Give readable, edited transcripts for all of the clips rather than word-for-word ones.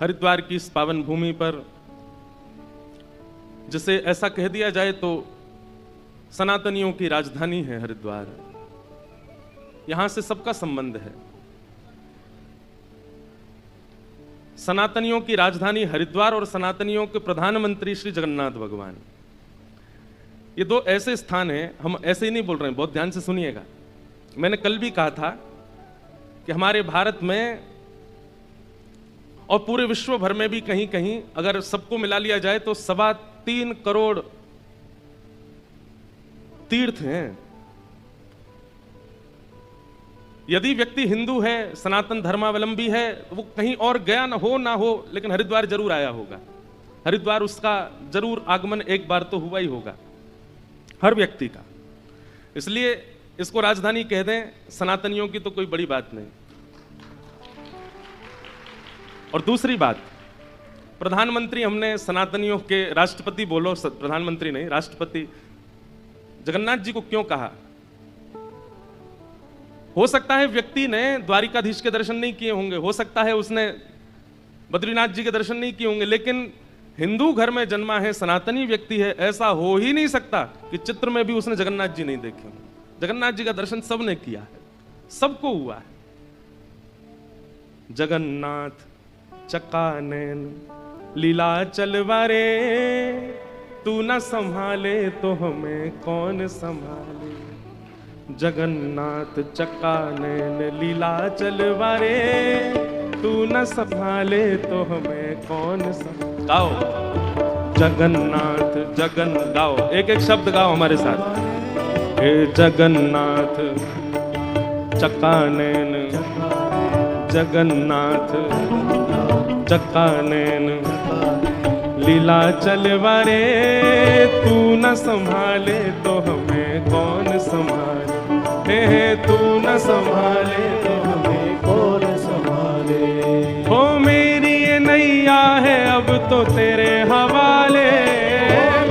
हरिद्वार की इस पावन भूमि पर, जिसे ऐसा कह दिया जाए तो सनातनियों की राजधानी है हरिद्वार। यहां से सबका संबंध है। सनातनियों की राजधानी हरिद्वार और सनातनियों के प्रधानमंत्री श्री जगन्नाथ भगवान, ये दो ऐसे स्थान हैं। हम ऐसे ही नहीं बोल रहे हैं, बहुत ध्यान से सुनिएगा। मैंने कल भी कहा था कि हमारे भारत में और पूरे विश्व भर में भी कहीं कहीं अगर सबको मिला लिया जाए तो 3.25 करोड़ तीर्थ हैं। यदि व्यक्ति हिंदू है, सनातन धर्मावलंबी है, वो कहीं और गया ना हो, लेकिन हरिद्वार जरूर आया होगा। हरिद्वार उसका जरूर आगमन एक बार तो हुआ ही होगा, हर व्यक्ति का। इसलिए इसको राजधानी कह दें सनातनियों की तो कोई बड़ी बात नहीं। और दूसरी बात, प्रधानमंत्री हमने सनातनियों के राष्ट्रपति बोलो, प्रधानमंत्री नहीं, राष्ट्रपति जगन्नाथ जी को क्यों कहा? हो सकता है व्यक्ति ने द्वारिकाधीश के दर्शन नहीं किए होंगे, हो सकता है उसने बद्रीनाथ जी के दर्शन नहीं किए होंगे, लेकिन हिंदू घर में जन्मा है, सनातनी व्यक्ति है, ऐसा हो ही नहीं सकता कि चित्र में भी उसने जगन्नाथ जी नहीं देखे। जगन्नाथ जी का दर्शन सबने किया है, सबको हुआ है। जगन्नाथ चकानैन लीला चलवारे, तू न संभाले तो हमें कौन संभाले। जगन्नाथ चकानैन लीला चलवारे, तू न संभाले तो हमें कौन संभाले। गाओ जगन्नाथ जगन, गाओ एक एक शब्द गाओ हमारे साथ। हे जगन्नाथ चकानैन, जगन्नाथ चकानैन लीला चलवारे, तू न संभाले तो हमें कौन संभाले। हे तू न संभाले तो हमें कौन संभाले। हो मेरी ये नैया है अब तो तेरे हवाले,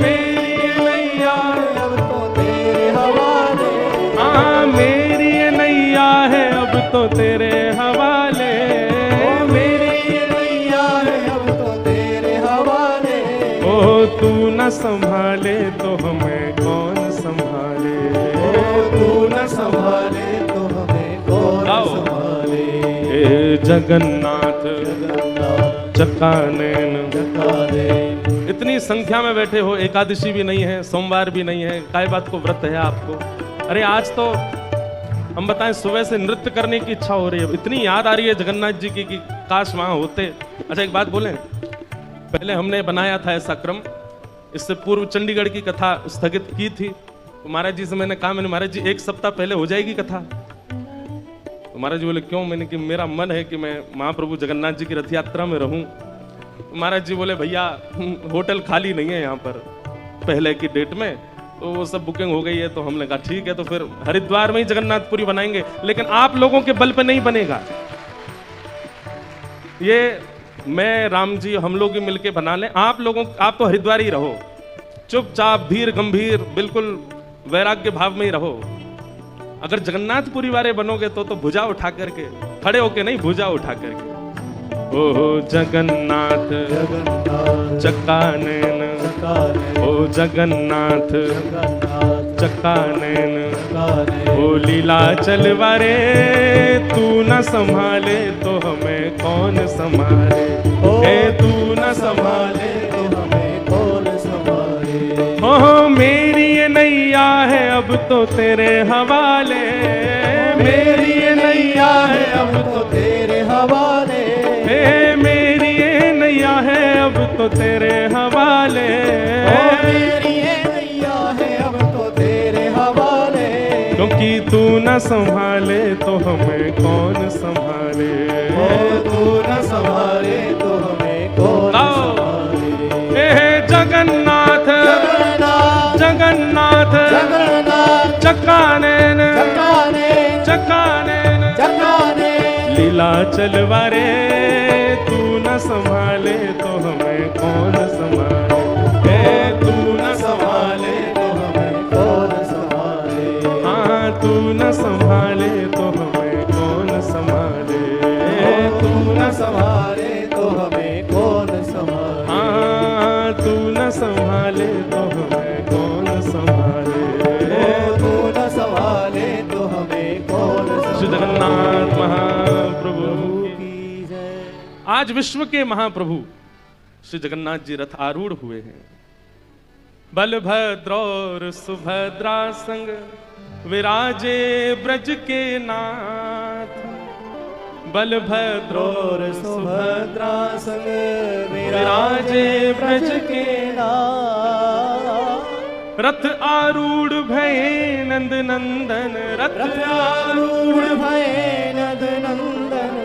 मेरी ये नैया है अब तो तेरे हवाले। हाँ मेरी ये नैया है अब तो तेरे हवाले, तू न संभाले तो हमें कौन संभाले। तू न संभाले तो हमें कौन संभाले। हे जगन्नाथ चकानैन। इतनी संख्या में बैठे हो, एकादशी भी नहीं है, सोमवार भी नहीं है, काय बात को व्रत है आपको? अरे आज तो हम बताएं, सुबह से नृत्य करने की इच्छा हो रही है, इतनी याद आ रही है जगन्नाथ जी की कि काश वहां होते। अच्छा एक बात बोलें, पहले हमने बनाया था ऐसा क्रम, इससे पूर्व चंडीगढ़ की कथा स्थगित की थी। तो महाराज जी से मैंने कहा, मैंने महाराज जी 1 सप्ताह पहले हो जाएगी कथा। तो महाराज जी बोले क्यों? मैंने कि मेरा मन है कि मैं महाप्रभु जगन्नाथ जी की रथ यात्रा में रहूं। तो महाराज जी बोले भैया होटल खाली नहीं है यहाँ पर पहले की डेट में, तो वो सब बुकिंग हो गई है। तो हमने कहा ठीक है, तो फिर हरिद्वार में ही जगन्नाथपुरी बनाएंगे, लेकिन आप लोगों के बल पे नहीं बनेगा ये। मैं राम जी हम लोग ही मिलके बना लें, आप तो हरिद्वार ही रहो, चुपचाप धीर गंभीर बिल्कुल वैराग्य भाव में ही रहो। अगर जगन्नाथपुरी वाले बनोगे तो भुजा उठा करके, खड़े होके नहीं, भुजा उठा करके। ओ जगन्नाथ चकानैन, ओ जगन्नाथ चकानैन, ओ लीला चलवारे, तू न संभाले तो हमें कौन संभाले। हे तू न संभाले तो हमें कौन संभाले। हो मेरी ये नैया है अब तो तेरे हवाले, मेरी ये नैया है अब तो तेरे हवाले। हे मेरी ये नैया है अब तो तेरे हवाले, मेरी ये नैया है अब तो तेरे हवाले। क्योंकि तू न संभाले तो हमें कौन संभाले। तू न संभाले तो हमें कौन संभाले। हे जगन्नाथ जगन्नाथ चकानैन चकानैन लीला चलवारे, तू न संभाले तो हमें कौन संभाले। हे तू न संभाले तो हमें कौन संभाले। हाँ तू न संभाले तो हमें कौन संभाले। तू न संभाले तो हमें संभाले तो हमें कौन संभाले, तू न संभाले तो हमें कौन संभाले। श्री जगन्नाथ महाप्रभु की जय। आज विश्व के महाप्रभु श्री जगन्नाथ जी रथ आरूढ़ हुए हैं। बलभद्र और सुभद्रा संग विराजे ब्रज के नाथ, बलभद्र और सुभद्रा संग विराजे ब्रज के नाथ। रथ आरूढ़ भये नंद नंदन, रथ आरूढ़ भये नंद नंदन,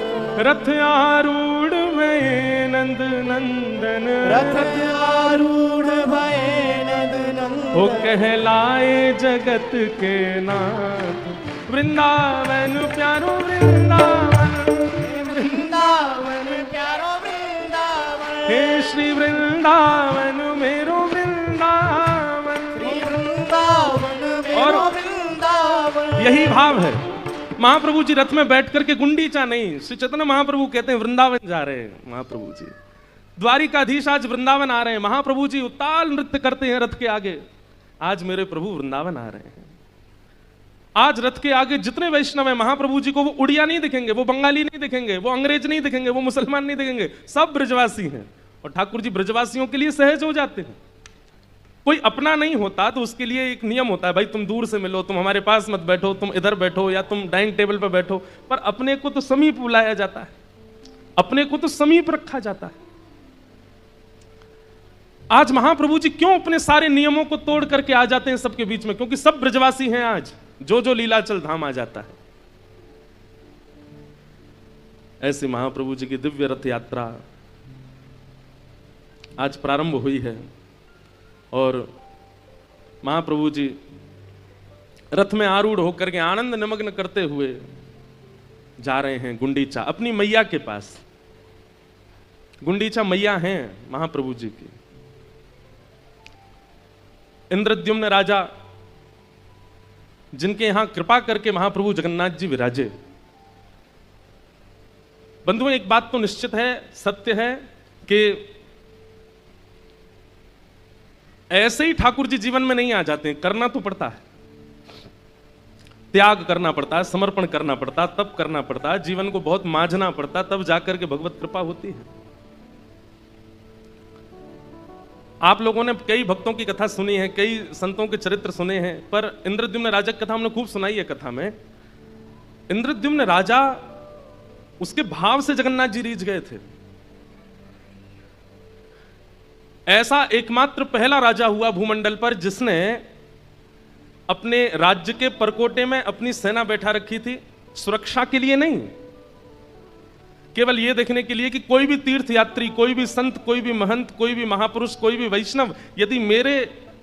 रथ आरूढ़ भये नंद नंदन, रथ आरूढ़ भये नंद नंदन। वो कहलाए जगत के नाथ, वृंदावन प्यारो वृंदावन, वृंदावन प्यारो वृंदावन, हे श्री वृंदावन मेरो वृंदावन, श्री वृंदावन मेरो वृंदावन। यही भाव है। महाप्रभु जी रथ में बैठ करके गुंडीचा नहीं, श्री चैतन्य महाप्रभु कहते हैं वृंदावन जा रहे हैं। महाप्रभु जी द्वारिकाधीश आज वृंदावन आ रहे हैं। महाप्रभु जी उताल नृत्य करते हैं रथ के आगे। आज मेरे प्रभु वृंदावन आ रहे हैं। आज रथ के आगे जितने वैष्णव हैं महाप्रभु जी को वो उड़िया नहीं दिखेंगे, वो बंगाली नहीं दिखेंगे, वो अंग्रेज नहीं दिखेंगे, वो मुसलमान नहीं दिखेंगे, सब ब्रजवासी हैं। और ठाकुर जी ब्रजवासियों के लिए सहज हो जाते हैं। कोई अपना नहीं होता तो उसके लिए एक नियम होता है, भाई तुम दूर से मिलो, तुम हमारे पास मत बैठो, तुम इधर बैठो या तुम डाइनिंग टेबल पर बैठो। पर अपने को तो समीप बुलाया जाता है, अपने को तो समीप रखा जाता है। आज महाप्रभु जी क्यों अपने सारे नियमों को तोड़ करके आ जाते हैं सबके बीच में? क्योंकि सब ब्रजवासी हैं। आज जो जो लीलाचल धाम आ जाता है। ऐसे महाप्रभु जी की दिव्य रथ यात्रा आज प्रारंभ हुई है और महाप्रभु जी रथ में आरूढ़ होकर के आनंद निमग्न करते हुए जा रहे हैं गुंडीचा, अपनी मैया के पास। गुंडीचा मैया हैं महाप्रभु जी की। इंद्रद्युम्न राजा जिनके यहां कृपा करके महाप्रभु जगन्नाथ जी विराजे। बंधुओं एक बात तो निश्चित है, सत्य है कि ऐसे ही ठाकुर जी जीवन में नहीं आ जाते हैं, करना तो पड़ता है, त्याग करना पड़ता है, समर्पण करना पड़ता है, तप करना पड़ता है, जीवन को बहुत मांझना पड़ता है, तब जाकर के भगवत कृपा होती है। आप लोगों ने कई भक्तों की कथा सुनी है, कई संतों के चरित्र सुने हैं, पर इंद्रद्युम्न राजा की कथा हमने खूब सुनाई है। कथा में इंद्रद्युम्न राजा, उसके भाव से जगन्नाथ जी रीझ गए थे। ऐसा एकमात्र पहला राजा हुआ भूमंडल पर जिसने अपने राज्य के परकोटे में अपनी सेना बैठा रखी थी, सुरक्षा के लिए नहीं, केवल यह देखने के लिए कि कोई भी तीर्थ यात्री, कोई भी संत, कोई भी महंत, कोई भी महापुरुष, कोई भी वैष्णव यदि मेरे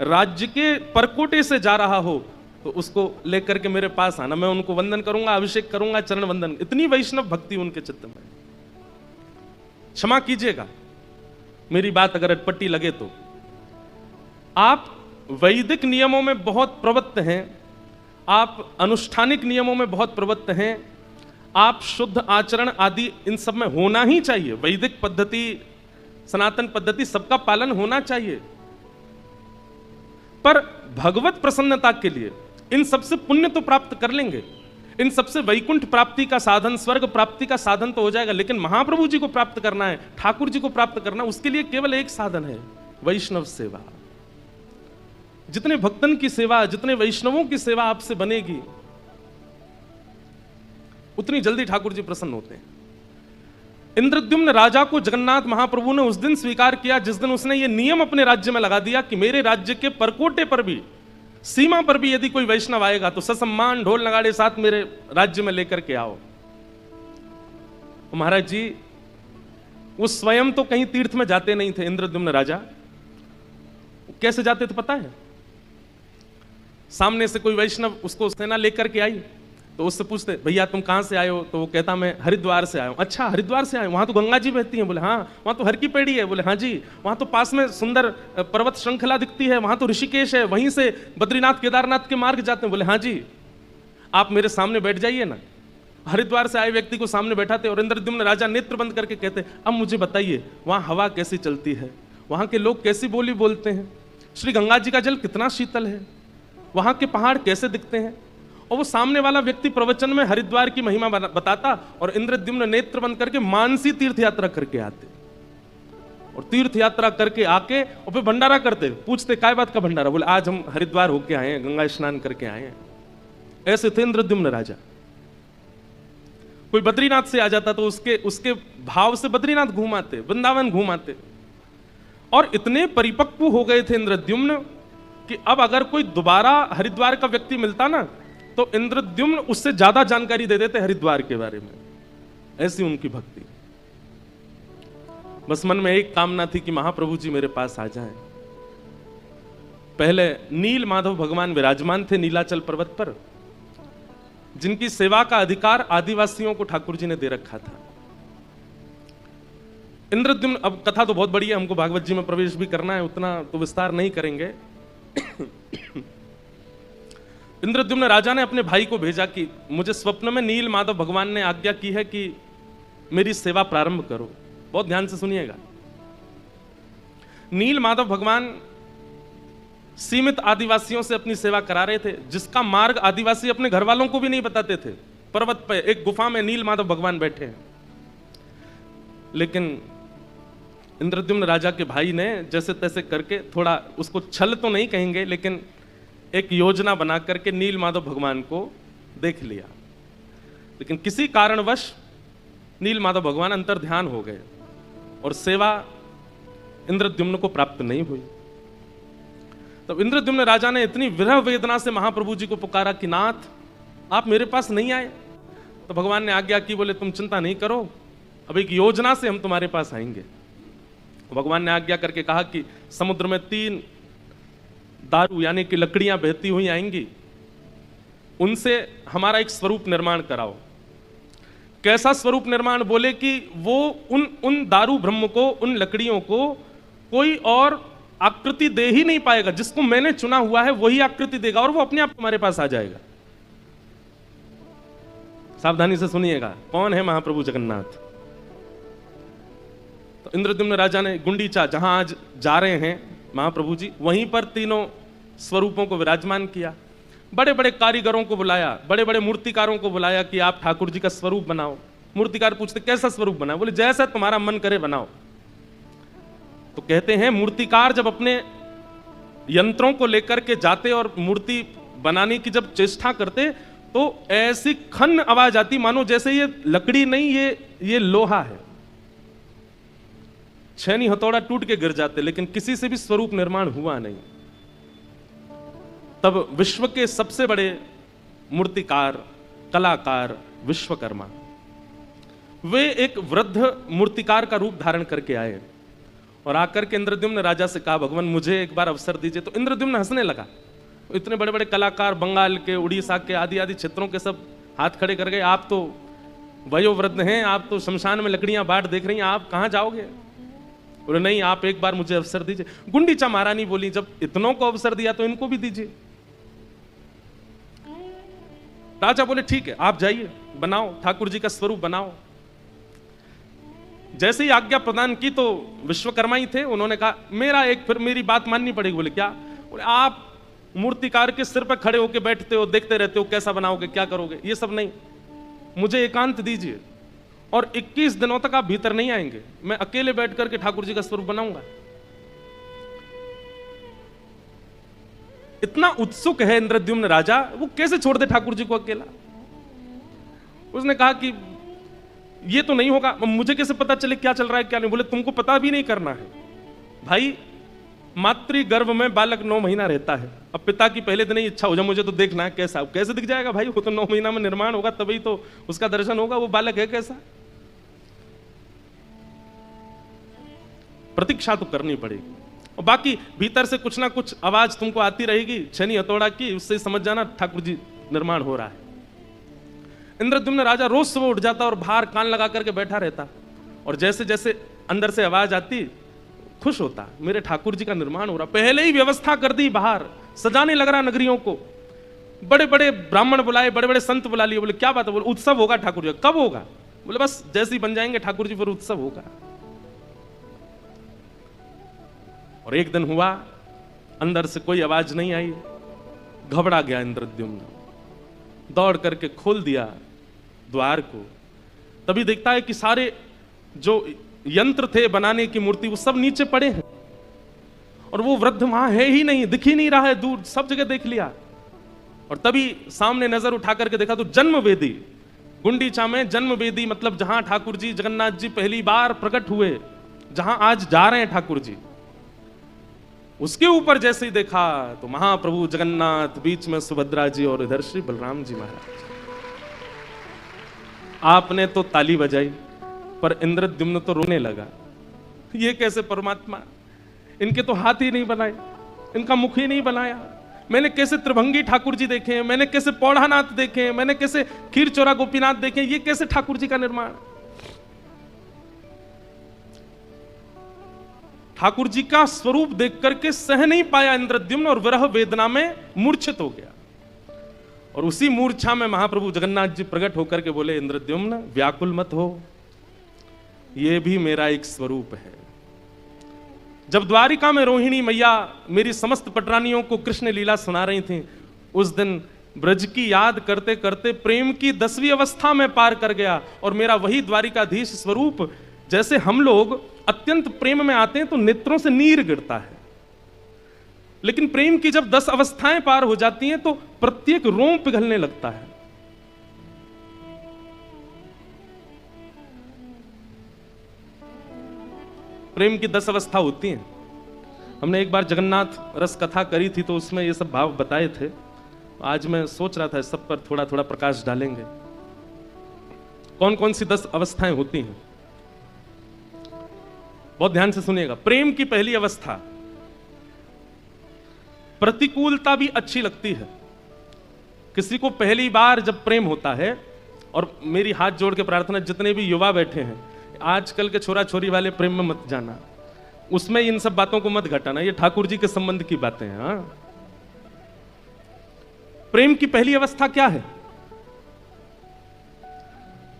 राज्य के परकोटे से जा रहा हो तो उसको लेकर के मेरे पास आना, मैं उनको वंदन करूंगा, अभिषेक करूंगा, चरण वंदन। इतनी वैष्णव भक्ति उनके चित्त में। क्षमा कीजिएगा मेरी बात अगर अटपटी लगे तो। आप वैदिक नियमों में बहुत प्रवृत्त हैं, आप अनुष्ठानिक नियमों में बहुत प्रवृत्त हैं, आप शुद्ध आचरण आदि इन सब में होना ही चाहिए। वैदिक पद्धति, सनातन पद्धति, सबका पालन होना चाहिए। पर भगवत प्रसन्नता के लिए इन सबसे पुण्य तो प्राप्त कर लेंगे, इन सबसे वैकुंठ प्राप्ति का साधन, स्वर्ग प्राप्ति का साधन तो हो जाएगा, लेकिन महाप्रभु जी को प्राप्त करना है, ठाकुर जी को प्राप्त करना, उसके लिए केवल एक साधन है, वैष्णव सेवा। जितने भक्तन की सेवा, जितने वैष्णवों की सेवा आपसे बनेगी, उतनी जल्दी ठाकुर जी प्रसन्न होते हैं। इंद्रद्युम्न राजा को जगन्नाथ महाप्रभु ने उस दिन स्वीकार किया जिस दिन उसने ये नियम अपने राज्य में लगा दिया कि मेरे राज्य के परकोटे पर भी, सीमा पर भी यदि कोई वैष्णव आएगा तो ससम्मान ढोल नगाड़े साथ मेरे राज्य में लेकर के आओ। महाराज जी वो स्वयं तो कहीं तीर्थ में जाते नहीं थे। इंद्रद्युम्न राजा कैसे जाते थे पता है? सामने से कोई वैष्णव उसको सेना लेकर के आई तो उससे पूछते, भैया तुम कहां से आए हो? तो वो कहता मैं हरिद्वार से आया हूं। अच्छा हरिद्वार से आए, वहां तो गंगा जी बहती हैं? बोले हाँ। वहां तो हर की पेड़ी है? बोले हाँ जी। वहां तो पास में सुंदर पर्वत श्रृंखला दिखती है, वहां तो ऋषिकेश है, वहीं से बद्रीनाथ केदारनाथ के मार्ग जाते हैं? बोले हाँ जी। आप मेरे सामने बैठ जाइए ना। हरिद्वार से आए व्यक्ति को सामने बैठाते और इंद्रद्युम्न राजा नेत्र बंद करके कहते, अब मुझे बताइए वहां हवा कैसी चलती है, वहां के लोग कैसी बोली बोलते हैं, श्री गंगा जी का जल कितना शीतल है, वहां के पहाड़ कैसे दिखते हैं। और वो सामने वाला व्यक्ति प्रवचन में हरिद्वार की महिमा बताता और इंद्रद्युम्न नेत्र बंद करके मानसी तीर्थ यात्रा करके आते, और तीर्थ यात्रा करके आके और फिर भंडारा करते। पूछते काय बात का भंडारा? बोले आज हम हरिद्वार होके आए हैं, गंगा स्नान करके आए हैं। ऐसे थे इंद्रद्युम्न राजा। कोई बद्रीनाथ से आ जाता तो उसके भाव से बद्रीनाथ घूमाते, वृंदावन घूमाते। और इतने परिपक्व हो गए थे इंद्रद्युम्न कि अब अगर कोई दोबारा हरिद्वार का व्यक्ति मिलता ना तो इंद्रद्युम्न उससे ज्यादा जानकारी दे देते हरिद्वार के बारे में। ऐसी उनकी भक्ति। बस मन में एक कामना थी कि महाप्रभु जी मेरे पास आ जाएं। पहले नील माधव भगवान विराजमान थे नीलाचल पर्वत पर, जिनकी सेवा का अधिकार आदिवासियों को ठाकुर जी ने दे रखा था। इंद्रद्युम्न, अब कथा तो बहुत बड़ी है, हमको भागवत जी में प्रवेश भी करना है, उतना तो विस्तार नहीं करेंगे। इंद्रद्युम्न राजा ने अपने भाई को भेजा कि मुझे स्वप्न में नील माधव भगवान ने आज्ञा की है कि मेरी सेवा प्रारंभ करो। बहुत ध्यान से सुनिएगा। नील माधव भगवान सीमित आदिवासियों से अपनी सेवा करा रहे थे, जिसका मार्ग आदिवासी अपने घर वालों को भी नहीं बताते थे। पर्वत पे एक गुफा में नील माधव भगवान बैठे हैं। लेकिन इंद्रद्युम्न राजा के भाई ने जैसे तैसे करके, थोड़ा उसको छल तो नहीं कहेंगे, लेकिन एक योजना बना करके नील माधव भगवान को देख लिया। लेकिन किसी कारणवश नील माधव भगवान अंतर ध्यान हो गए और सेवा इंद्रद्युम्न को प्राप्त नहीं हुई। तब इंद्रद्युम्न राजा ने इतनी विरह वेदना से महाप्रभु जी को पुकारा कि नाथ आप मेरे पास नहीं आए। तो भगवान ने आज्ञा की, बोले तुम चिंता नहीं करो, अब एक योजना से हम तुम्हारे पास आएंगे। भगवान ने आज्ञा करके कहा कि समुद्र में 3 दारू यानी कि लकड़ियां बहती हुई आएंगी, उनसे हमारा एक स्वरूप निर्माण कराओ। कैसा स्वरूप निर्माण? बोले कि वो उन दारू ब्रह्म को, उन लकड़ियों को कोई और आकृति दे ही नहीं पाएगा, जिसको मैंने चुना हुआ है वही आकृति देगा और वो अपने आप तुम्हारे पास आ जाएगा। सावधानी से सुनिएगा, कौन है महाप्रभु जगन्नाथ। तो इंद्रद्युम्न राजा ने गुंडीचा, जहां आज जा रहे हैं महाप्रभु जी, वहीं पर तीनों स्वरूपों को विराजमान किया। बड़े बड़े कारीगरों को बुलाया, बड़े बड़े मूर्तिकारों को बुलाया कि आप ठाकुर जी का स्वरूप बनाओ। मूर्तिकार पूछते कैसा स्वरूप बनाओ? बोले जैसा तुम्हारा मन करे बनाओ। तो कहते हैं मूर्तिकार जब अपने यंत्रों को लेकर के जाते और मूर्ति बनाने की जब चेष्टा करते तो ऐसी खन्न आवाज आती मानो जैसे ये लकड़ी नहीं, ये लोहा है। छेनी हथौड़ा टूट के गिर जाते, लेकिन किसी से भी स्वरूप निर्माण हुआ नहीं। तब विश्व के सबसे बड़े मूर्तिकार, कलाकार विश्वकर्मा, वे एक वृद्ध मूर्तिकार का रूप धारण करके आए और आकर के इंद्रद्युम्न राजा से कहा, भगवान मुझे एक बार अवसर दीजिए। तो इंद्रद्युम्न हंसने लगा। इतने बड़े बड़े कलाकार बंगाल के, उड़ीसा के, आदि आदि क्षेत्रों के सब हाथ खड़े कर गए। आप तो वयोवृद्ध हैं, आप तो शमशान में लकड़ियां बाट देख रही हैं, आप कहां जाओगे? बोले नहीं, आप एक बार मुझे अवसर दीजिए। गुंडीचा महारानी बोली, जब इतनों को अवसर दिया तो इनको भी दीजिए। राजा बोले ठीक है, आप जाइए, बनाओ ठाकुर जी का स्वरूप बनाओ। जैसे ही आज्ञा प्रदान की तो विश्वकर्मा ही थे, उन्होंने कहा मेरा एक, फिर मेरी बात माननी पड़ेगी। बोले क्या? बोले आप मूर्तिकार के सिर पर खड़े होकर बैठते हो, देखते रहते हो कैसा बनाओगे, क्या करोगे, ये सब नहीं, मुझे एकांत दीजिए और 21 दिनों तक आप भीतर नहीं आएंगे, मैं अकेले बैठ करके ठाकुर जी का स्वरूप बनाऊंगा। इतना उत्सुक है इंद्रद्युम्न राजा, वो कैसे छोड़ दे ठाकुर जी को अकेला। उसने कहा कि ये तो नहीं होगा, मुझे कैसे पता चले क्या चल रहा है क्या नहीं। बोले तुमको पता भी नहीं करना है भाई, मातृ गर्भ में बालक 9 महीना रहता है। अब पिता की पहले दिन ही इच्छा हो जाए मुझे तो देखना है कैसा, कैसे दिख जाएगा भाई, वो तो 9 महीना में निर्माण होगा तभी तो उसका दर्शन होगा, वो बालक है कैसा। प्रतीक्षा तो करनी पड़ेगी और बाकी भीतर से कुछ ना कुछ आवाज तुमको आती रहेगी छेनी हथौड़ा की, उससे समझ जाना ठाकुर जी निर्माण हो रहा है। इंद्रद्युम्न राजा रोज सुबह उठ जाता और बाहर कान लगा करके बैठा रहता और जैसे जैसे अंदर से आवाज आती खुश होता, मेरे ठाकुर जी का निर्माण हो रहा। पहले ही व्यवस्था कर दी, बाहर सजाने लग रहा नगरियों को, बड़े बड़े ब्राह्मण बुलाए, बड़े बड़े संत बुला लिए। बोले क्या बात है? बोले उत्सव होगा ठाकुर जी। कब होगा? बोले बस जैसे ही बन जाएंगे ठाकुर जी फिर उत्सव होगा। और एक दिन हुआ अंदर से कोई आवाज नहीं आई। घबरा गया इंद्रद्युम्न, दौड़ करके खोल दिया द्वार को। तभी देखता है कि सारे जो यंत्र थे बनाने की मूर्ति वो सब नीचे पड़े हैं, और वो वृद्ध वहां है ही नहीं, दिख ही नहीं रहा है, दूर सब जगह देख लिया। और तभी सामने नजर उठा करके देखा तो जन्म वेदी, गुंडीचा में जन्म वेदी, मतलब जहां ठाकुर जी जगन्नाथ जी पहली बार प्रकट हुए, जहां आज जा रहे हैं ठाकुर जी, उसके ऊपर जैसे ही देखा तो महाप्रभु जगन्नाथ, बीच में सुभद्रा जी और इधर श्री बलराम जी महाराज। आपने तो ताली बजाई, पर इंद्रद्युम्न तो रोने लगा। ये कैसे परमात्मा, इनके तो हाथ ही नहीं बनाए, इनका मुख ही नहीं बनाया। मैंने कैसे त्रिभंगी ठाकुर जी देखे, मैंने कैसे पौढ़ानाथ देखे, मैंने कैसे खीर चोरा गोपीनाथ देखे, ये कैसे ठाकुर जी का निर्माण। ठाकुर जी का स्वरूप देख करके सह नहीं पाया इंद्रद्युम्न, और विरह वेदना में मूर्छित हो गया। और उसी मूर्छा में महाप्रभु जगन्नाथ जी प्रकट होकर के बोले, इंद्रद्युम्न व्याकुल मत हो, यह भी मेरा एक स्वरूप है। जब द्वारिका में रोहिणी मैया मेरी समस्त पटरानियों को कृष्ण लीला सुना रही थी, उस दिन ब्रज की याद करते करते प्रेम की 10वीं अवस्था में पार कर गया। और मेरा वही द्वारिकाधीश स्वरूप, जैसे हम लोग अत्यंत प्रेम में आते हैं तो नेत्रों से नीर गिरता है, लेकिन प्रेम की जब 10 अवस्थाएं पार हो जाती हैं तो प्रत्येक रोम पिघलने लगता है। प्रेम की 10 अवस्था होती हैं। हमने एक बार जगन्नाथ रस कथा करी थी तो उसमें ये सब भाव बताए थे। आज मैं सोच रहा था इस सब पर थोड़ा थोड़ा प्रकाश डालेंगे। कौन कौन सी 10 अवस्थाएं होती हैं, बहुत ध्यान से सुनिएगा। प्रेम की पहली अवस्था, प्रतिकूलता भी अच्छी लगती है। किसी को पहली बार जब प्रेम होता है, और मेरी हाथ जोड़ के प्रार्थना, जितने भी युवा बैठे हैं, आजकल के छोरा छोरी वाले प्रेम में मत जाना, उसमें इन सब बातों को मत घटाना, ये ठाकुर जी के संबंध की बातें हैं। हाँ? प्रेम की पहली अवस्था क्या है?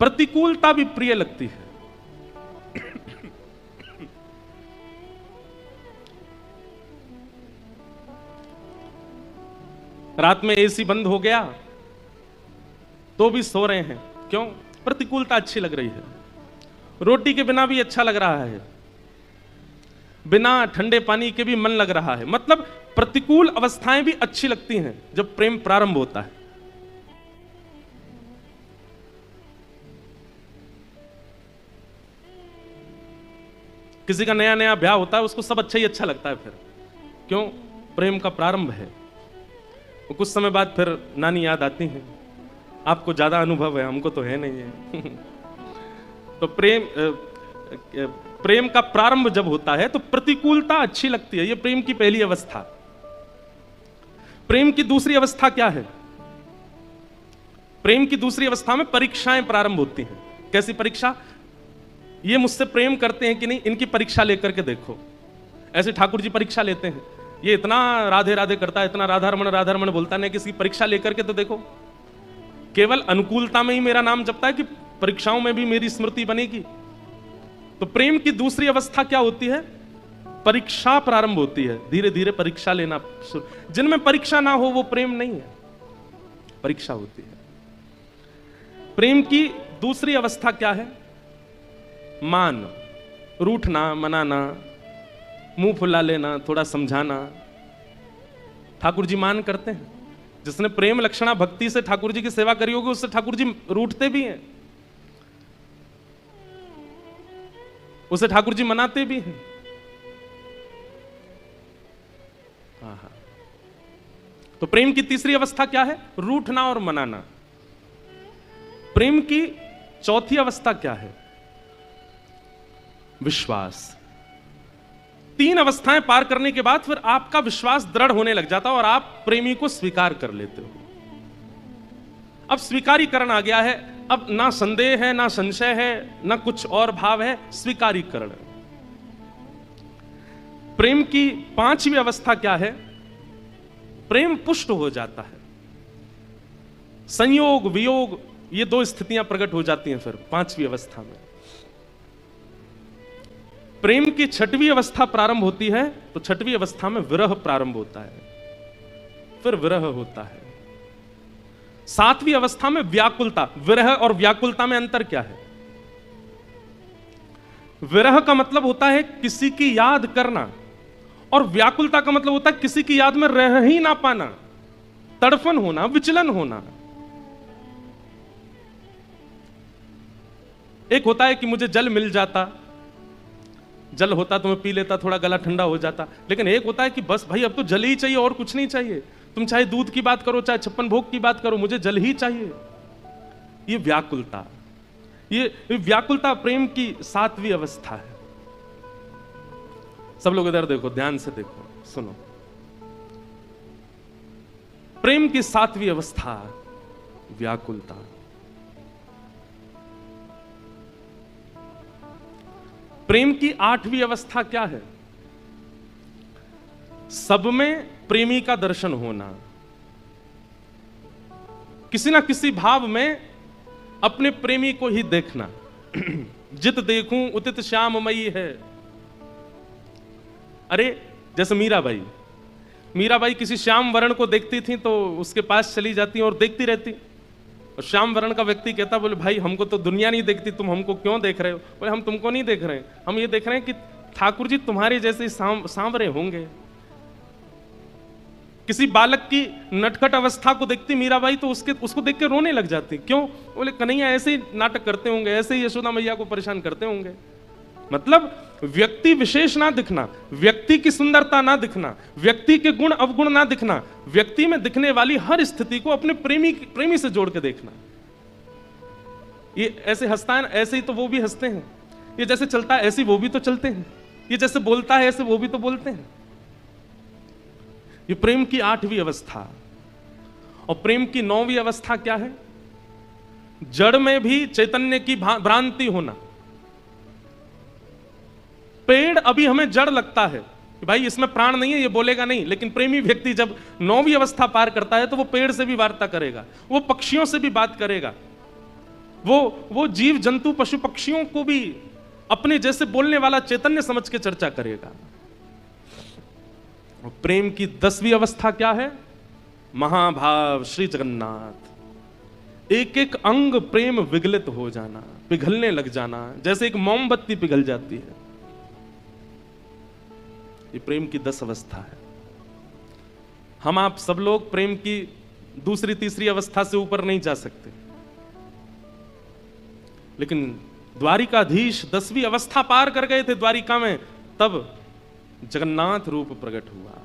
प्रतिकूलता भी प्रिय लगती है। रात में एसी बंद हो गया तो भी सो रहे हैं, क्यों? प्रतिकूलता अच्छी लग रही है। रोटी के बिना भी अच्छा लग रहा है, बिना ठंडे पानी के भी मन लग रहा है। मतलब प्रतिकूल अवस्थाएं भी अच्छी लगती हैं जब प्रेम प्रारंभ होता है। किसी का नया नया ब्याह होता है, उसको सब अच्छा ही अच्छा लगता है। फिर क्यों? प्रेम का प्रारंभ है। कुछ समय बाद फिर नानी याद आती है। आपको ज्यादा अनुभव है, हमको तो है नहीं है। तो प्रेम का प्रारंभ जब होता है तो प्रतिकूलता अच्छी लगती है। यह प्रेम की पहली अवस्था। प्रेम की दूसरी अवस्था क्या है? प्रेम की दूसरी अवस्था में परीक्षाएं प्रारंभ होती हैं। कैसी परीक्षा? ये मुझसे प्रेम करते हैं कि नहीं, इनकी परीक्षा लेकर के देखो। ऐसे ठाकुर जी परीक्षा लेते हैं। ये इतना राधे राधे करता है, इतना राधा रमण बोलता है, किसी परीक्षा लेकर के तो देखो। केवल अनुकूलता में ही मेरा नाम जपता है कि परीक्षाओं में भी मेरी स्मृति बनेगी। तो प्रेम की दूसरी अवस्था क्या होती है? परीक्षा प्रारंभ होती है। धीरे धीरे परीक्षा लेना। जिनमें परीक्षा ना हो वो प्रेम नहीं है, परीक्षा होती है। प्रेम की दूसरी अवस्था क्या है? मान, रूठना, मनाना, मुंह फुला लेना, थोड़ा समझाना। ठाकुर जी मान करते हैं। जिसने प्रेम लक्षणा भक्ति से ठाकुर जी की सेवा करी होगी, उससे ठाकुर जी रूठते भी हैं, उसे ठाकुर जी मनाते भी हैं। तो प्रेम की तीसरी अवस्था क्या है? रूठना और मनाना। प्रेम की चौथी अवस्था क्या है? विश्वास। 3 अवस्थाएं पार करने के बाद फिर आपका विश्वास दृढ़ होने लग जाता है और आप प्रेमी को स्वीकार कर लेते हो। अब स्वीकारीकरण आ गया है। अब ना संदेह है, ना संशय है, ना कुछ और भाव है, स्वीकारीकरण। प्रेम की 5वीं अवस्था क्या है? प्रेम पुष्ट हो जाता है। संयोग वियोग, ये 2 स्थितियां प्रकट हो जाती हैं फिर 5वीं अवस्था में। प्रेम की छठवीं अवस्था प्रारंभ होती है तो छठवीं अवस्था में विरह प्रारंभ होता है, फिर विरह होता है। सातवीं अवस्था में व्याकुलता। विरह और व्याकुलता में अंतर क्या है? विरह का मतलब होता है किसी की याद करना, और व्याकुलता का मतलब होता है किसी की याद में रह ही ना पाना, तड़फन होना, विचलन होना। एक होता है कि मुझे जल मिल जाता, जल होता तो मैं पी लेता, थोड़ा गला ठंडा हो जाता। लेकिन एक होता है कि बस भाई अब तो जल ही चाहिए और कुछ नहीं चाहिए। तुम चाहे दूध की बात करो, चाहे 56 भोग की बात करो, मुझे जल ही चाहिए। ये व्याकुलता, ये व्याकुलता प्रेम की सातवीं अवस्था है। सब लोग इधर देखो, ध्यान से देखो, सुनो। प्रेम की सातवीं अवस्था व्याकुलता। प्रेम की आठवीं अवस्था क्या है? सब में प्रेमी का दर्शन होना, किसी ना किसी भाव में अपने प्रेमी को ही देखना। जित देखूं उतित श्याममयी है। अरे जैसे मीराबाई किसी श्याम वर्ण को देखती थी तो उसके पास चली जाती और देखती रहती, और श्याम वर्ण का व्यक्ति कहता, बोले भाई हमको तो दुनिया नहीं देखती, तुम हमको क्यों देख रहे हो? बोले हम तुमको नहीं देख रहे हैं, हम ये देख रहे हैं कि ठाकुर जी तुम्हारे जैसे सांवरे होंगे। किसी बालक की नटखट अवस्था को देखती मीराबाई तो उसको देख के रोने लग जाती। क्यों? बोले कन्हैया ऐसे ही नाटक करते होंगे, ऐसे ही यशोदा मैया को परेशान करते होंगे। मतलब व्यक्ति विशेष ना दिखना, व्यक्ति की सुंदरता ना दिखना, व्यक्ति के गुण अवगुण ना दिखना, व्यक्ति में दिखने वाली हर स्थिति को अपने प्रेमी से जोड़ के देखना। ये ऐसे हंसता है, ऐसे ही तो वो भी हंसते हैं। ये जैसे चलता है ऐसे वो भी तो चलते हैं। ये जैसे बोलता है ऐसे वो भी तो बोलते हैं। ये प्रेम की आठवीं अवस्था। और प्रेम की नौवीं अवस्था क्या है? जड़ में भी चैतन्य की भ्रांति होना। पेड़ अभी हमें जड़ लगता है कि भाई इसमें प्राण नहीं है, ये बोलेगा नहीं, लेकिन प्रेमी व्यक्ति जब नौवीं अवस्था पार करता है तो वो पेड़ से भी वार्ता करेगा, वो पक्षियों से भी बात करेगा, वो जीव जंतु पशु पक्षियों को भी अपने जैसे बोलने वाला चैतन्य समझ के चर्चा करेगा। और प्रेम की 10वीं अवस्था क्या है? महाभाव श्री जगन्नाथ। एक एक अंग प्रेम विगलित हो जाना, पिघलने लग जाना, जैसे एक मोमबत्ती पिघल जाती है। ये प्रेम की 10 अवस्था है। हम आप सब लोग प्रेम की दूसरी तीसरी अवस्था से ऊपर नहीं जा सकते, लेकिन द्वारिकाधीश 10वीं अवस्था पार कर गए थे द्वारिका में, तब जगन्नाथ रूप प्रकट हुआ।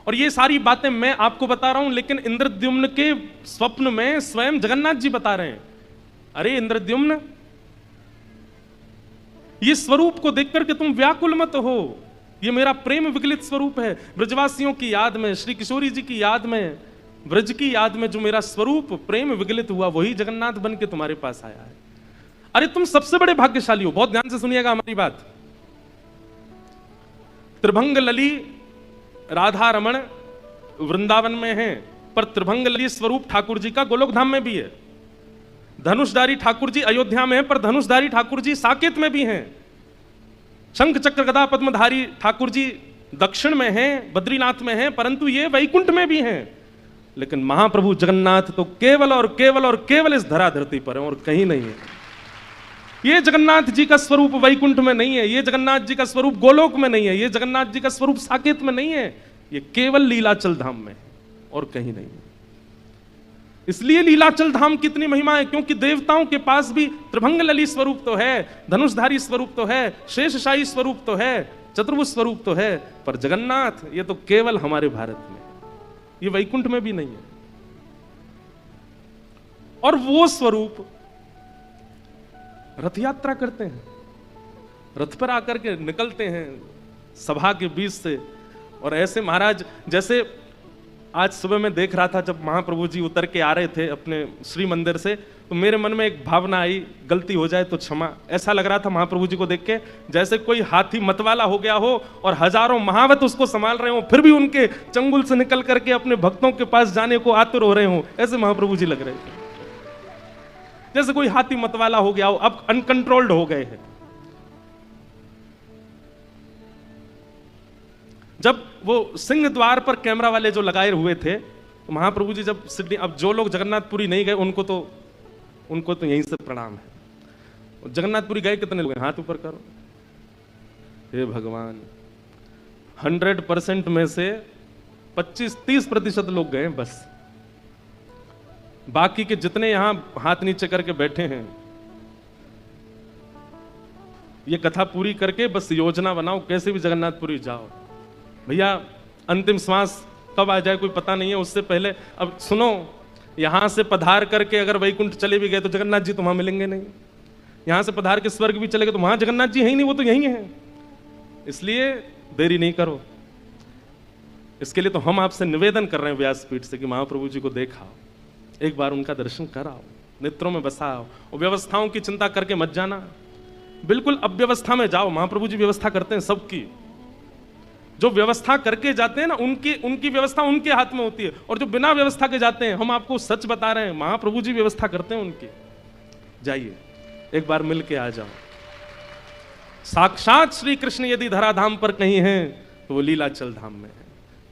और ये सारी बातें मैं आपको बता रहा हूं, लेकिन इंद्रद्युम्न के स्वप्न में स्वयं जगन्नाथ जी बता रहे हैं, अरे इंद्रद्युम्न, ये स्वरूप को देख करके तुम व्याकुल मत हो, ये मेरा प्रेम विगलित स्वरूप है। ब्रजवासियों की याद में, श्री किशोरी जी की याद में, ब्रज की याद में जो मेरा स्वरूप प्रेम विगलित हुआ, वही जगन्नाथ बन के तुम्हारे पास आया है। अरे तुम सबसे बड़े भाग्यशाली हो। बहुत ध्यान से सुनिएगा हमारी बात। त्रिभंग लली राधा रमण वृंदावन में है, पर त्रिभंग लली स्वरूप ठाकुर जी का गोलोक धाम में भी है। धनुषधारी ठाकुर जी अयोध्या में है, पर धनुषधारी ठाकुर जी साकेत में भी हैं। शंख चक्र गदा पद्मधारी ठाकुर जी दक्षिण में हैं, बद्रीनाथ में हैं, परंतु ये वैकुंठ में भी हैं। लेकिन महाप्रभु जगन्नाथ तो केवल और केवल और केवल इस धरा धरती पर है और कहीं नहीं है। ये जगन्नाथ जी का स्वरूप वैकुंठ में नहीं है, ये जगन्नाथ जी का स्वरूप गोलोक में नहीं है, ये जगन्नाथ जी का स्वरूप साकेत में नहीं है, ये केवल लीलाचल धाम में है और कहीं नहीं है। इसलिए लीलाचल धाम की इतनी महिमा है, क्योंकि देवताओं के पास भी त्रिभंग लली स्वरूप तो है, धनुषधारी स्वरूप तो है, शेषशाही स्वरूप तो है, चतुर्भुज स्वरूप तो है, पर जगन्नाथ ये तो केवल हमारे भारत में, ये वैकुंठ में भी नहीं है। और वो स्वरूप रथ यात्रा करते हैं, रथ पर आकर के निकलते हैं सभा के बीच से। और ऐसे महाराज, जैसे आज सुबह मैं देख रहा था जब महाप्रभु जी उतर के आ रहे थे अपने श्री मंदिर से, तो मेरे मन में एक भावना आई, गलती हो जाए तो क्षमा। ऐसा लग रहा था महाप्रभु जी को देख के जैसे कोई हाथी मतवाला हो गया हो और हजारों महावत उसको संभाल रहे हो, फिर भी उनके चंगुल से निकल करके अपने भक्तों के पास जाने को आतुर हो रहे हो। ऐसे महाप्रभु जी लग रहे थे, जैसे कोई हाथी मतवाला हो गया हो, अब अनकंट्रोल्ड हो गए हैं। जब वो सिंह द्वार पर कैमरा वाले जो लगाए हुए थे, तो महाप्रभु जी जब सिडनी, अब जो लोग जगन्नाथपुरी नहीं गए उनको तो यहीं से प्रणाम है। जगन्नाथपुरी गए कितने लोग हैं? हाथ ऊपर करो। हे भगवान, 100% में से 25-30% लोग गए बस। बाकी के जितने यहां हाथ नीचे करके बैठे हैं, ये कथा पूरी करके बस योजना बनाओ कैसे भी जगन्नाथपुरी जाओ। भैया अंतिम श्वास कब आ जाए कोई पता नहीं है, उससे पहले अब सुनो, यहां से पधार करके अगर वैकुंठ चले भी गए तो जगन्नाथ जी तो वहां मिलेंगे नहीं। यहां से पधार के स्वर्ग भी चले गए तो वहां जगन्नाथ जी है ही नहीं, वो तो यही है। इसलिए देरी नहीं करो। इसके लिए तो हम आपसे निवेदन कर रहे हैं व्यासपीठ से कि महाप्रभु जी को देखा, एक बार उनका दर्शन कराओ, नेत्रों में बसाओ, और व्यवस्थाओं की चिंता करके मत जाना। बिल्कुल अव्यवस्था में जाओ, महाप्रभु जी व्यवस्था करते हैं सबकी। जो व्यवस्था करके जाते हैं ना, उनकी व्यवस्था उनके हाथ में होती है, और जो बिना व्यवस्था के जाते हैं, हम आपको सच बता रहे हैं, महाप्रभु जी व्यवस्था करते हैं उनकी। जाइए एक बार मिल के आ जाओ। साक्षात श्री कृष्ण यदि धराधाम पर कहीं हैं तो वो लीलाचल धाम में है,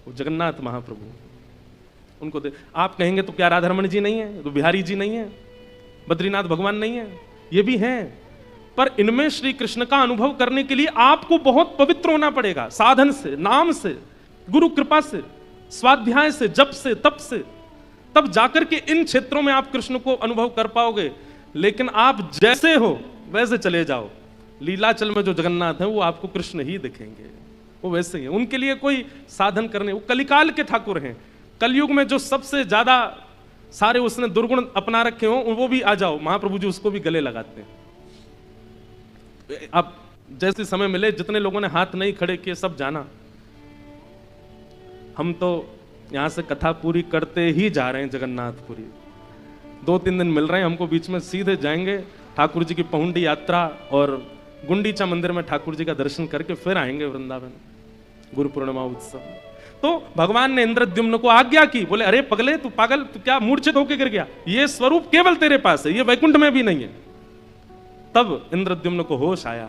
वो जगन्नाथ महाप्रभु। उनको आप कहेंगे तो क्या राधारमण जी नहीं है, तो बिहारी जी नहीं है, बद्रीनाथ भगवान नहीं है? ये भी हैं, पर इनमें श्री कृष्ण का अनुभव करने के लिए आपको बहुत पवित्र होना पड़ेगा, साधन से, नाम से, गुरु कृपा से, स्वाध्याय से, जप से, तप से। तब जाकर के इन क्षेत्रों में आप कृष्ण को अनुभव कर पाओगे। लेकिन आप जैसे हो वैसे चले जाओ, लीलाचल में जो जगन्नाथ है वो आपको कृष्ण ही दिखेंगे, वो वैसे ही है। उनके लिए कोई साधन करने, वो कलिकाल के ठाकुर हैं। कलयुग में जो सबसे ज्यादा सारे उसने दुर्गुण अपना रखे हो, वो भी आ जाओ, महाप्रभु जी उसको भी गले लगाते हैं। अब जैसे समय मिले, जितने लोगों ने हाथ नहीं खड़े किए सब जाना। हम तो यहां से कथा पूरी करते ही जा रहे हैं जगन्नाथपुरी। 2-3 दिन मिल रहे हैं हमको, बीच में सीधे जाएंगे ठाकुर जी की पहुंडी यात्रा और गुंडीचा मंदिर में ठाकुर जी का दर्शन करके फिर आएंगे वृंदावन, गुरु पूर्णिमा उत्सव। तो भगवान ने इंद्रद्युम्न को आज्ञा की, बोले अरे पगले, तू पागल, तू क्या मूर्छित होके गिर गया? ये स्वरूप केवल तेरे पास है, ये वैकुंठ में भी नहीं है। तब इंद्रद्युम्न को होश आया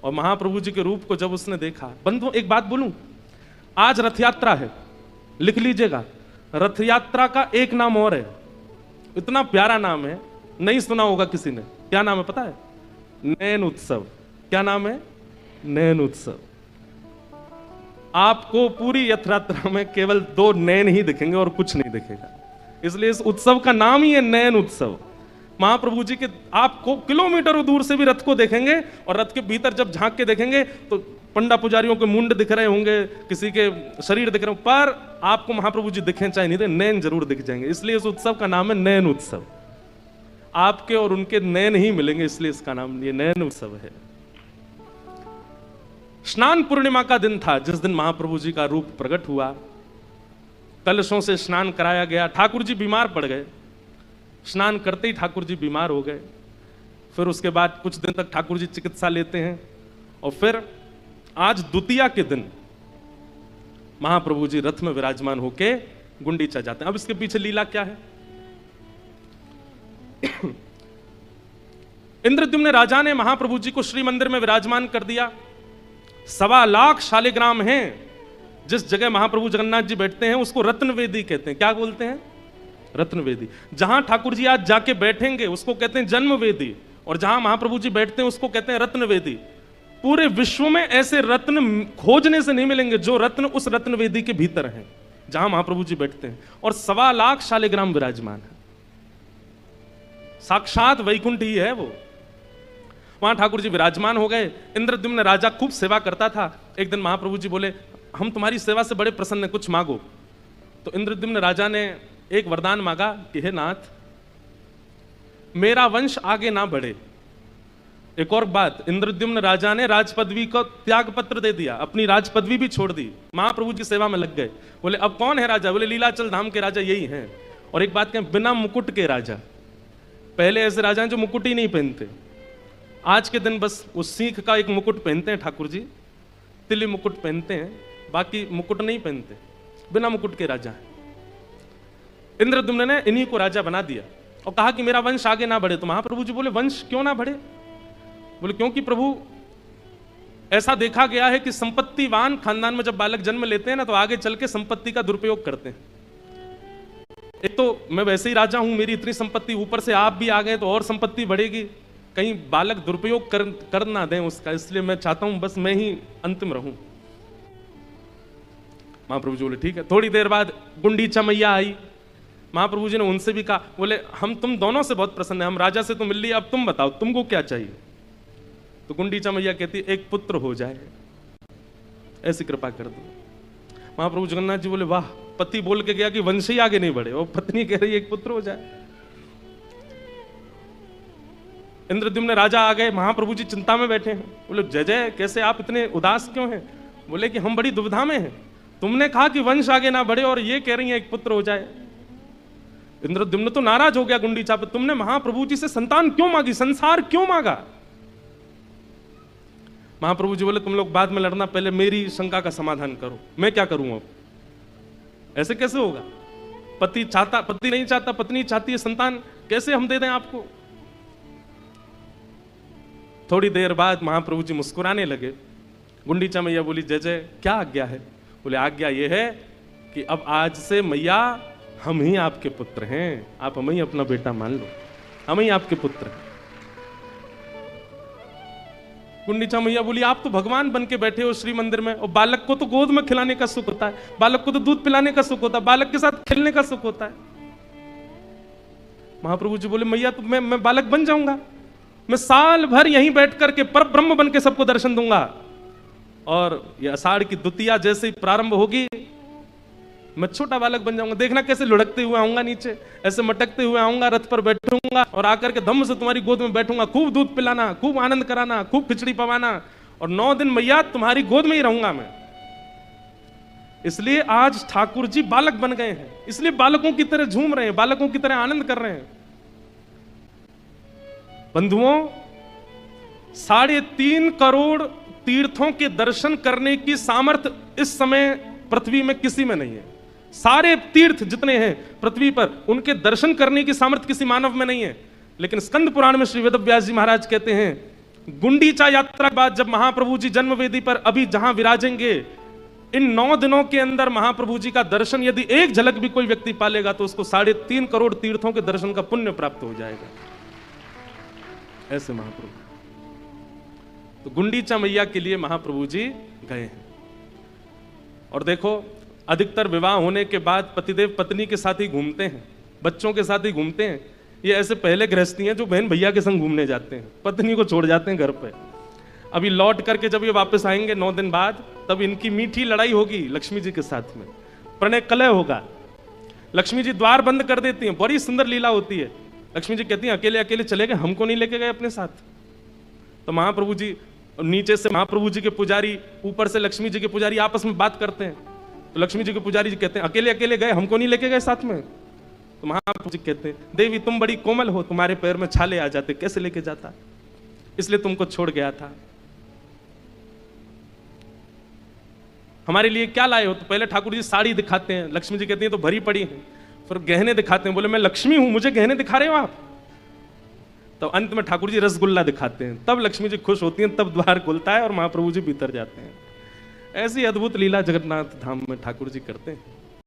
और महाप्रभु जी के रूप को जब उसने देखा। बंधु एक बात बोलूं, आज रथ यात्रा है, लिख लीजिएगा, रथ यात्रा का एक नाम और है, इतना प्यारा नाम है, नहीं सुना होगा किसी ने। क्या नाम है पता है? नयन उत्सव। क्या नाम है? नयन उत्सव। आपको पूरी रथ यात्रा में केवल 2 नयन ही दिखेंगे और कुछ नहीं दिखेगा, इसलिए इस उत्सव का नाम ही है नयन उत्सव। महाप्रभु जी के आपको किलोमीटरों दूर से भी रथ को देखेंगे, और रथ के भीतर जब झांक के देखेंगे तो पंडा पुजारियों के मुंड दिख रहे होंगे, किसी के शरीर दिख रहे होंगे, पर आपको महाप्रभु जी दिखें चाहे नहीं, नयन जरूर दिख जाएंगे। इसलिए इस उत्सव का नाम है नयन उत्सव। आपके और उनके नयन ही मिलेंगे, इसलिए इसका नाम ये नयन उत्सव है। स्नान पूर्णिमा का दिन था, जिस दिन महाप्रभु जी का रूप प्रकट हुआ। कलशों से स्नान कराया गया। ठाकुर जी बीमार पड़ गए, स्नान करते ही ठाकुर जी बीमार हो गए। फिर उसके बाद कुछ दिन तक ठाकुर जी चिकित्सा लेते हैं, और फिर आज द्वितीया के दिन महाप्रभु जी रथ में विराजमान होके गुंडीचा जाते हैं। अब इसके पीछे लीला क्या है? इंद्रद्युम्न राजा ने महाप्रभु जी को श्री मंदिर में विराजमान कर दिया। 1.25 लाख शालिग्राम हैं। जिस जगह महाप्रभु जगन्नाथ जी बैठते हैं उसको रत्नवेदी कहते हैं। क्या बोलते हैं? रत्नवेदी। जहां ठाकुर जी आज जाके बैठेंगे उसको कहते हैं जन्मवेदी, और जहां महाप्रभु जी बैठते हैं उसको कहते हैं रत्नवेदी। पूरे विश्व में ऐसे रत्न खोजने से नहीं मिलेंगे जो रत्न उस रत्नवेदी के भीतर हैं, जहां महाप्रभु जी बैठते हैं। और 1.25 लाख शालिग्राम विराजमान है। साक्षात वैकुंठ ही है वो। वहां ठाकुर जी विराजमान हो गए। इंद्रद्युम्न राजा खूब सेवा करता था। एक दिन महाप्रभु जी बोले, हम तुम्हारी सेवा से बड़े प्रसन्न हैं, कुछ मांगो। तो इंद्रद्युम्न राजा ने एक वरदान मांगा कि हे नाथ, मेरा वंश आगे ना बढ़े। एक और बात, इंद्रद्युम्न राजा ने राजपदवी को त्याग पत्र दे दिया, अपनी राजपदवी भी छोड़ दी, महाप्रभु की सेवा में लग गए। बोले अब कौन है राजा? बोले लीलाचल धाम के राजा यही हैं। और एक बात कहें, बिना मुकुट के राजा। पहले ऐसे राजा हैं जो मुकुट ही नहीं पहनते। आज के दिन बस उस सीख का एक मुकुट पहनते हैं ठाकुर जी, तिली मुकुट पहनते हैं, बाकी मुकुट नहीं पहनते, बिना मुकुट के राजा है। इंद्रद्युम्न ने इन्हीं को राजा बना दिया और कहा कि मेरा वंश आगे ना बढ़े। तो महाप्रभु जी बोले वंश क्यों ना बढ़े? बोले क्योंकि प्रभु ऐसा देखा गया है कि संपत्तिवान खानदान में जब बालक जन्म लेते हैं ना, तो आगे चल के संपत्ति का दुरुपयोग करते हैं। एक तो मैं वैसे ही राजा हूं, मेरी इतनी संपत्ति, ऊपर से आप भी आ गए तो और संपत्ति बढ़ेगी, कहीं बालक दुरुपयोग कर ना दें उसका, इसलिए मैं चाहता हूं बस मैं ही अंतिम रहूं। महाप्रभु जी बोले ठीक है। थोड़ी देर बाद गुंडीचा मैया आई। महाप्रभु जी ने उनसे भी कहा, बोले हम तुम दोनों से बहुत प्रसन्न हैं, हम राजा से तो मिल लिए, अब तुम बताओ तुमको क्या चाहिए। तो गुंडीचा मैया कहती एक पुत्र हो जाए, ऐसी कृपा कर दो। महाप्रभु जगन्नाथ जी बोले वाह, पति बोल के गया कि वंश ही आगे नहीं बढ़े, और पत्नी कह रही है एक पुत्र हो जाए। इंद्रद्युम्न राजा आ गए, महाप्रभु जी चिंता में बैठे हैं। बोले जय जय, कैसे आप इतने उदास क्यों हैं। बोले कि हम बड़ी दुविधा में हैं, तुमने कहा कि वंश आगे ना बढ़े और ये कह रही है एक पुत्र हो जाए। इंद्रद्युम्न तो नाराज हो गया गुंडीचा पे, तुमने महाप्रभु जी से संतान क्यों मांगी, संसार क्यों मांगा। महाप्रभु जी बोले तुम लोग बाद में लड़ना, पहले मेरी शंका का समाधान करो, मैं क्या करूं अब। ऐसे कैसे होगा, पति चाहता, पति नहीं चाहता, पत्नी चाहती है संतान, कैसे हम दे दें आपको। थोड़ी देर बाद महाप्रभु जी मुस्कुराने लगे। गुंडीचा मैया बोली जय जय, क्या आज्ञा है। बोले आज्ञा यह है कि अब आज से मैया हम ही आपके पुत्र हैं, आप हमें ही अपना बेटा मान लो, हम ही आपके पुत्र हैं। गुंडीचा मैया बोली आप तो भगवान बन के बैठे हो श्री मंदिर में, और बालक को तो गोद में खिलाने का सुख होता है, बालक को तो दूध पिलाने का सुख होता है, बालक के साथ खेलने का सुख होता है। महाप्रभु जी बोले मैया तो मैं बालक बन जाऊंगा, मैं साल भर यहीं बैठ करके पर ब्रह्म बन के सबको दर्शन दूंगा, और ये आषाढ़ की द्वितीया जैसे ही प्रारंभ होगी मैं छोटा बालक बन जाऊंगा, देखना कैसे लुढ़कते हुए आऊंगा नीचे, ऐसे मटकते हुए आऊंगा, रथ पर बैठूंगा और आकर के धम्म से तुम्हारी गोद में बैठूंगा, खूब दूध पिलाना, खूब आनंद कराना, खूब खिचड़ी पवाना, और 9 दिन मैया तुम्हारी गोद में ही रहूंगा मैं। इसलिए आज ठाकुर जी बालक बन गए हैं, इसलिए बालकों की तरह झूम रहे हैं, बालकों की तरह आनंद कर रहे हैं। बंधुओं, 3.5 करोड़ तीर्थों के दर्शन करने की सामर्थ्य इस समय पृथ्वी में किसी में नहीं है। सारे तीर्थ जितने हैं पृथ्वी पर, उनके दर्शन करने की सामर्थ्य किसी मानव में नहीं है। लेकिन स्कंद पुराण में श्री वेदव्यास जी महाराज कहते हैं गुंडीचा यात्रा के बाद जब महाप्रभु जी जन्म वेदी पर अभी जहां विराजेंगे, इन 9 दिनों के अंदर महाप्रभु जी का दर्शन यदि एक झलक भी कोई व्यक्ति पालेगा तो उसको 3.5 करोड़ तीर्थों के दर्शन का पुण्य प्राप्त हो जाएगा। ऐसे महाप्रभु, तो गुंडीचा मैया के लिए महाप्रभु जी गए हैं। और देखो, अधिकतर विवाह होने के बाद पतिदेव पत्नी के साथ ही घूमते हैं, बच्चों के साथ ही घूमते हैं। ये ऐसे पहले गृहस्थी हैं जो बहन भैया के संग घूमने जाते हैं, पत्नी को छोड़ जाते हैं घर पे। अभी लौट करके जब ये वापस आएंगे 9 दिन बाद, तब इनकी मीठी लड़ाई होगी लक्ष्मी जी के साथ में, प्रणय कलह होगा। लक्ष्मी जी द्वार बंद कर देती हैं, बड़ी सुंदर लीला होती है। लक्ष्मी जी कहती हैं अकेले अकेले चले गए, हमको नहीं लेके गए अपने साथ। तो महाप्रभु जी नीचे से महाप्रभु जी के पुजारी, ऊपर से लक्ष्मी जी के पुजारी आपस में बात करते हैं। तो लक्ष्मी जी के पुजारी जी कहते हैं अकेले अकेले गए, हमको नहीं लेके गए साथ में। तो महाप्रभु जी कहते हैं देवी तुम बड़ी कोमल हो, तुम्हारे पैर में छाले आ जाते, कैसे लेके जाता, इसलिए तुमको छोड़ गया था। हमारे लिए क्या लाए हो। तो पहले ठाकुर जी साड़ी दिखाते हैं, लक्ष्मी जी कहती हैं तो भरी पड़ी है, फिर गहने दिखाते हैं, बोले मैं लक्ष्मी हूं, मुझे गहने दिखा रहे हो आप। तो अंत में ठाकुर जी रसगुल्ला दिखाते हैं, तब लक्ष्मी जी खुश होती हैं, तब द्वार खुलता है और महाप्रभु जी भीतर जाते हैं। ऐसी अद्भुत लीला जगन्नाथ धाम में ठाकुर जी करते हैं।